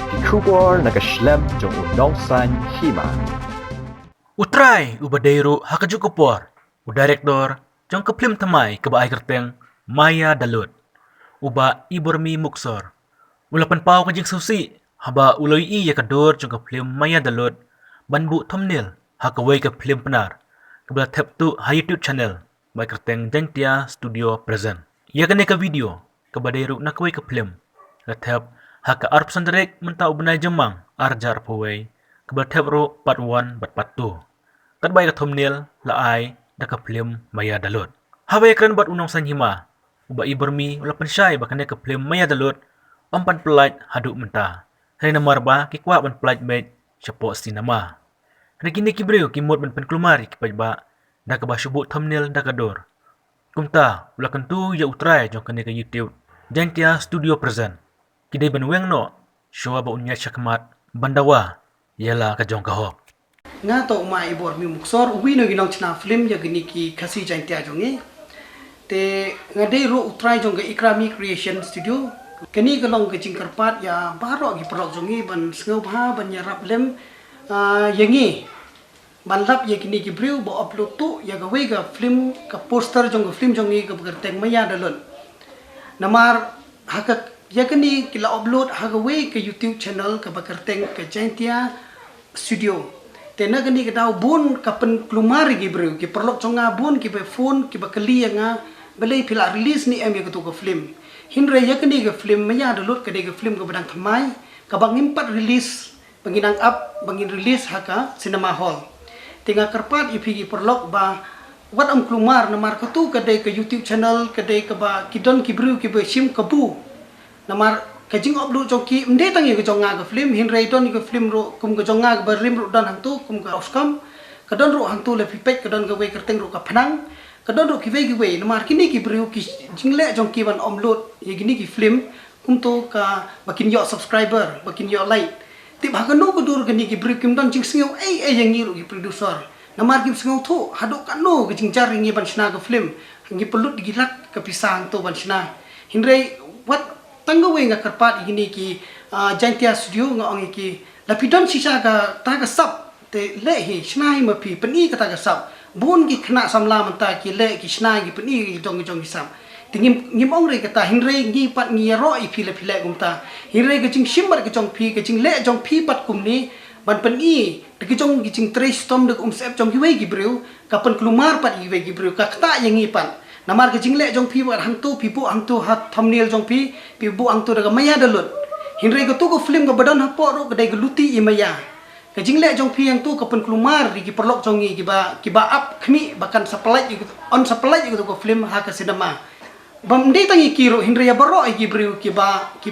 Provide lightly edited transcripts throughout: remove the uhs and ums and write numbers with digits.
Kikubor nakaslem jong unongsan Hima. Trai ubadero hakajukupor. Director jong ke Phlim tamai ke baai kerteng Maya Dalut. Uba ibormi muksor. Ulapan pau ke jing susi haba uloi I ya kador jong ke Phlim Maya Dalut. Banbu thumbnail hakawai ke Phlim penar. Kebela Thep tu ha YouTube channel baai kerteng Jaintia Studio present. Ya kene ke video kebadero nakawai ke Phlim. Ke Thep haka arp sanderek mentau benai jemang arjar pawai. Kebela Thep ro part 1 part 2. Kat baik thumbnail la ai da ka Phlim Maya Dalut. Habai kran bat unong san Hima. Uba ibermi ula pensyai bakane ka Phlim Maya Dalut. Ampan pelait haduk menta. Hari Namar ba ki kwa ban pelait met syapo sinema. Hari kini ki breu ki mod ban pen kelumari ki ba da ka ba syubut thumbnail da ka dor. Kumta ula kentu ya utrai jong kane ka YouTube. Jaintia Studio present. Kidai ban weng no show ba unya syakmat bandawa yala ka jong ka hop. Nga to ma ibor mi muksor uwi no ginong chna film ya gini ki khasi Jaintia jonge te nga dei ro utrai jong ga ikrami creation studio kani galong ga jingkarpat ya baro gi prok jonge ban sngo bha ban yarap lem yangi ban lap ye gini ki breu bo upload tu ya ga we ga film ka poster jong ga film jonge ga berteng Maya Dalut namar haka ya gani kila upload ha ga we ke YouTube channel ka berteng ka Jaintia studio tena gani ka daw bun kapen klumari gi bro ki perlok chonga bun ki be phone ki ba kali nga belai pila release ni em ka tu ka film hinre ya gani ka film Maya Dalut ka de ka film ka badang thamai ka bang impat release banginang up bangin release haka cinema hall tinga karpat ipi gi perlok ba wat am klumar namar ka tu ka de ka YouTube channel ka de ka ba kidon ki bro ki be sim ka bu namar kajing upload joki mde tangi ke jonga ke film hin raidon ke film ro kum ke jonga ke berim ro dan hantu kum ke oskam kadon ro hantu le pipet kadon ke we kerteng ro ka phanang kadon ro ki we namar kini ki brio ki jingle jongki ban upload ye gini ki film kum to ka bakin yo subscriber bakin yo like ti ba kanu ko dur gini ki brio kim don jing singo yang ngiru ki producer namar ki singo thu hadok kanu ke jingjar ngi ban sna ke film ngi pelut digilat ke pisang to ban sna hinrei what tangga we nga karpat igini ki Jaintia studio nga ong ki lapidon sisa ka ta ka sap te le hi snai ma pi pani ka ta ka sap bon ki khna samla manta ki le ki snai ki pani ki jong jong ki sam tingim ngim ong re ka ta hinre ngi pat ngi ro I phi le phi le gumta hinre ka jing simbar ka jong phi ka jing le jong phi pat kum ni ban pani ki jong ki jing trace tom de sep jong ki we ki breu ka pan klumar pat ki we ki breu ka ta yang ngi pan namar ke jingle jong pi wat hantu pipu hantu hat thumbnail jong pi pipu hantu daga Maya Dalut hinre ko tu ko film ko badon hapo ro kedai geluti I Maya ke jingle jong pi yang tu ko pen klumar di ki perlok jongi ki ba up khmi bakan supply on supply ko film ha ka cinema bam de tangi kiro hinre ya baro ki breu ki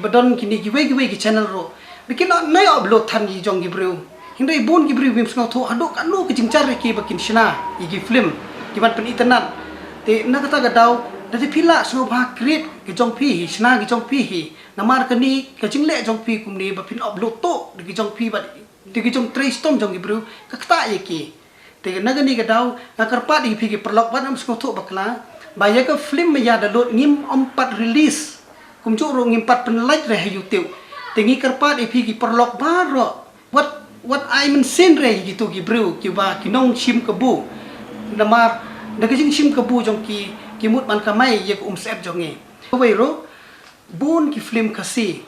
badon kini ki we ki channel ro bikin no upload than ki jong ki breu hinre bon ki breu bim sngo tho adok anu ki jingchar ki bakin shina ki film ki ban pen internet te na kata gadau dadi pila so ba create ke jong pi sna ke jong pi hi namar kani ke jingle jong pi kumni ba pin upload to de jong pi ba de jong trace tom jong ibru ka kata ye ki te na gani gadau na karpa di pi ki perlok ba nam sko to bakla ba ya ka film Maya Dalut ngim empat release kum chu ro ngim pat pen like re YouTube te ngi karpa di pi ki perlok ba ro what I mean sen re gitu ki bro ki ba ki nong sim ke bu namar da kijing sim kabu jong ki mut man kamai ye sep jonge we ro bon ki film kasi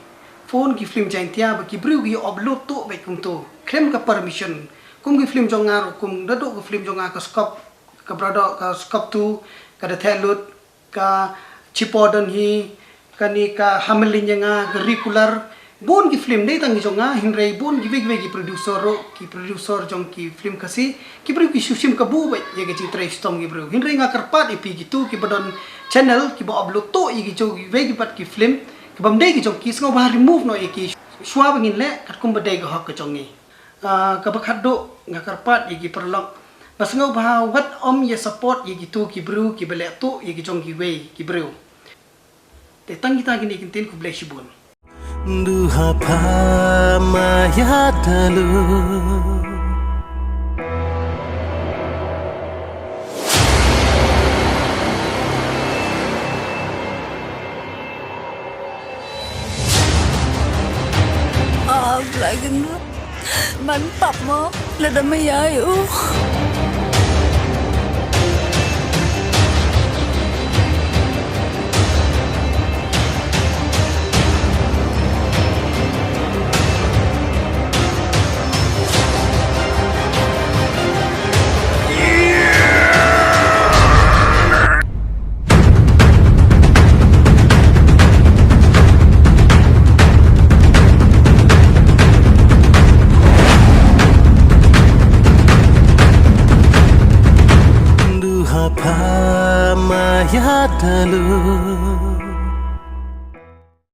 phone ki film Jaintia ba ki bru gi upload to be kum to krem ka permission kum ki film jonga ro kum da do ki film jonga ka scope ka brado ka scope tu ka da thelut ka chipodon hi kani ka hamelin nga regular bon ki film dei tangi jonga hinrei bon ki we producer jong ki film kasi ki bru ki susim ka bu bai ye ki trace tom ki bru hinrei nga karpat ipi gitu ki badon channel ki ba upload to ye ki jo we ki pat ki film ki bam dei ki jong ki sngo ba remove no ye ki shwa bangin le kat kum badai ga hok ka jongi ka bakhat do nga karpat ye ki perlok bas ngo ba wat om ye support ye gitu ki bru ki bele to ye ki jong ki we ki bru te tangi ta gini kintin ku bless bun Duha pa Maya Dalut lagi na. Man pak mo, lada mayayo.